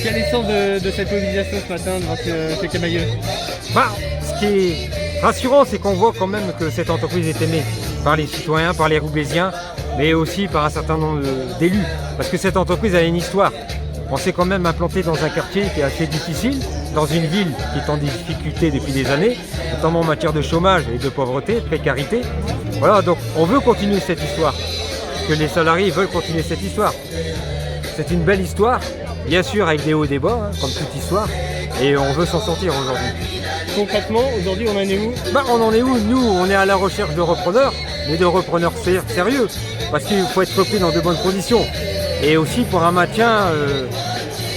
Quel est le sens de cette mobilisation ce matin devant ce Camaïeu? Ce qui est rassurant, c'est qu'on voit quand même que cette entreprise est aimée par les citoyens, par les Roubaisiens, mais aussi par un certain nombre d'élus. Parce que cette entreprise a une histoire. On s'est quand même implanté dans un quartier qui est assez difficile, dans une ville qui est en difficulté depuis des années, notamment en matière de chômage et de pauvreté, de précarité. Voilà, donc on veut continuer cette histoire, que les salariés veulent continuer cette histoire. C'est une belle histoire, bien sûr avec des hauts et des bas, comme toute histoire, et on veut s'en sortir aujourd'hui. Concrètement, aujourd'hui, on en est où? On en est où? Nous, on est à la recherche de repreneurs, mais de repreneurs sérieux, parce qu'il faut être repris dans de bonnes conditions. Et aussi pour un maintien,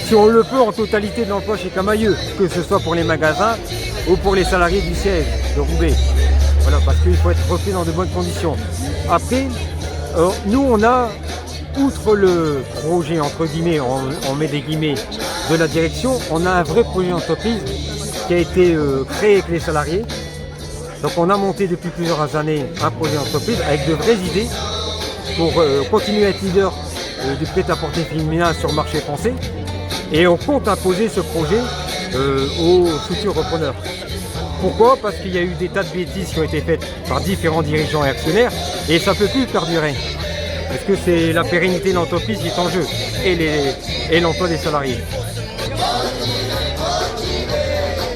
si on le peut, en totalité de l'emploi chez Camaïeu, que ce soit pour les magasins ou pour les salariés du siège de Roubaix. Voilà, parce qu'il faut être repris dans de bonnes conditions. Après, nous, on a, outre le projet, entre guillemets, on met des guillemets, de la direction, on a un vrai projet d'entreprise qui a été créé avec les salariés. Donc on a monté depuis plusieurs années un projet d'entreprise avec de vraies idées pour continuer à être leader du prêt-à-porter féminin sur le marché français. Et on compte imposer ce projet aux futurs repreneurs. Pourquoi? Parce qu'il y a eu des tas de bêtises qui ont été faites par différents dirigeants et actionnaires et ça ne peut plus perdurer. Parce que c'est la pérennité de l'entreprise qui est en jeu et l'emploi des salariés.